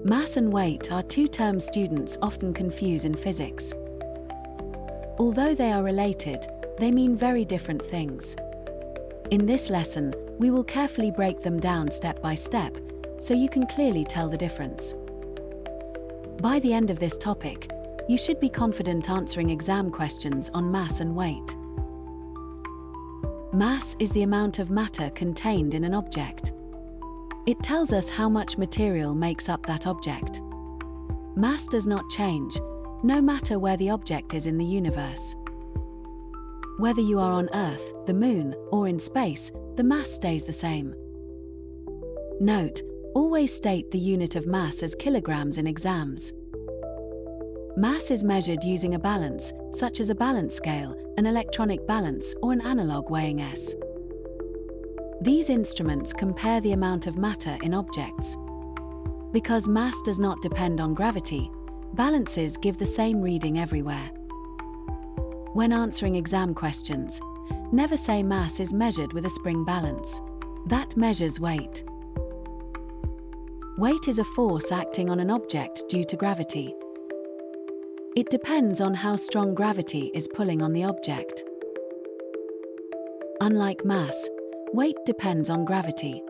Mass and weight are two terms students often confuse in physics. Although they are related, they mean very different things. In this lesson, we will carefully break them down step by step, so you can clearly tell the difference. By the end of this topic, you should be confident answering exam questions on mass and weight. Mass is the amount of matter contained in an object. It tells us how much material makes up that object. Mass does not change, no matter where the object is in the universe. Whether you are on Earth, the Moon, or in space, the mass stays the same. Note, always state the unit of mass as kilograms in exams. Mass is measured using a balance, such as a balance scale, an electronic balance, or an analog weighing S. These instruments compare the amount of matter in objects. Because mass does not depend on gravity, balances give the same reading everywhere. When answering exam questions, never say mass is measured with a spring balance. That measures weight. Weight is a force acting on an object due to gravity. It depends on how strong gravity is pulling on the object. Unlike mass, weight depends on gravity.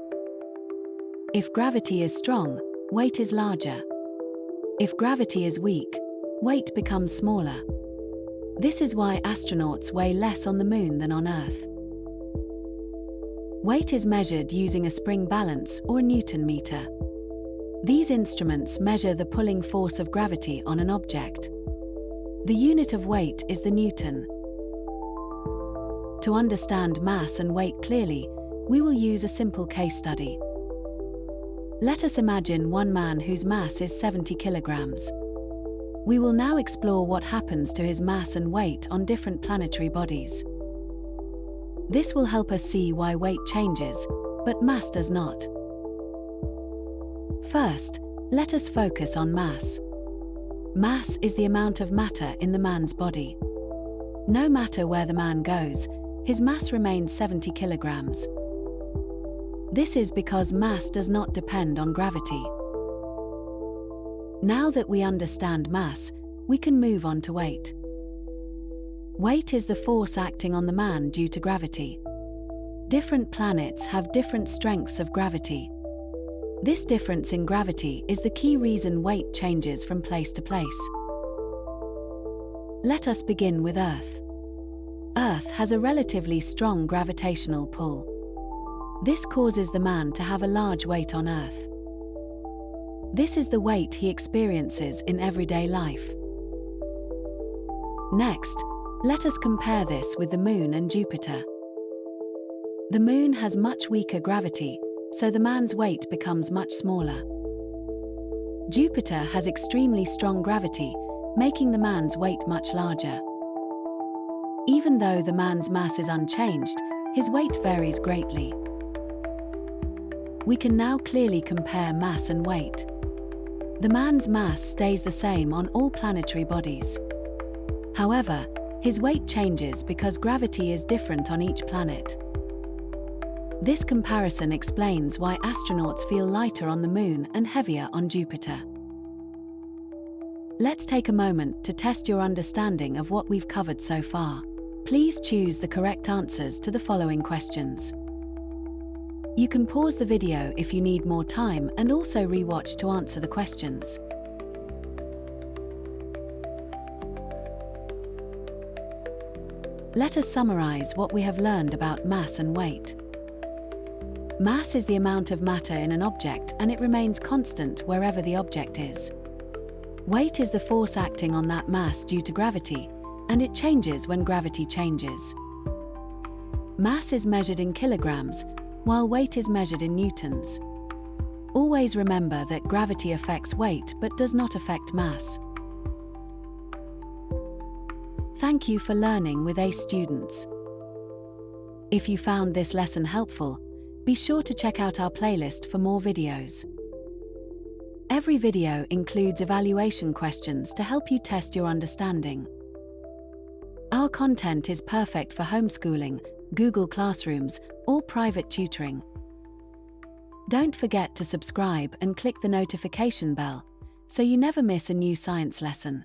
If gravity is strong, weight is larger. If gravity is weak, weight becomes smaller. This is why astronauts weigh less on the Moon than on Earth. Weight is measured using a spring balance or a Newton meter. These instruments measure the pulling force of gravity on an object. The unit of weight is the Newton. To understand mass and weight clearly, we will use a simple case study. Let us imagine one man whose mass is 70 kilograms. We will now explore what happens to his mass and weight on different planetary bodies. This will help us see why weight changes, but mass does not. First, let us focus on mass. Mass is the amount of matter in the man's body. No matter where the man goes, his mass remains 70 kilograms. This is because mass does not depend on gravity. Now that we understand mass, we can move on to weight. Weight is the force acting on the man due to gravity. Different planets have different strengths of gravity. This difference in gravity is the key reason weight changes from place to place. Let us begin with Earth. Earth has a relatively strong gravitational pull. This causes the man to have a large weight on Earth. This is the weight he experiences in everyday life. Next, let us compare this with the Moon and Jupiter. The Moon has much weaker gravity, so the man's weight becomes much smaller. Jupiter has extremely strong gravity, making the man's weight much larger. Even though the man's mass is unchanged, his weight varies greatly. We can now clearly compare mass and weight. The man's mass stays the same on all planetary bodies. However, his weight changes because gravity is different on each planet. This comparison explains why astronauts feel lighter on the Moon and heavier on Jupiter. Let's take a moment to test your understanding of what we've covered so far. Please choose the correct answers to the following questions. You can pause the video if you need more time and also re-watch to answer the questions. Let us summarize what we have learned about mass and weight. Mass is the amount of matter in an object and it remains constant wherever the object is. Weight is the force acting on that mass due to gravity, and it changes when gravity changes. Mass is measured in kilograms, while weight is measured in newtons. Always remember that gravity affects weight but does not affect mass. Thank you for learning with Acestudents. If you found this lesson helpful, be sure to check out our playlist for more videos. Every video includes evaluation questions to help you test your understanding. Our content is perfect for homeschooling, Google Classrooms, or private tutoring. Don't forget to subscribe and click the notification bell so you never miss a new science lesson.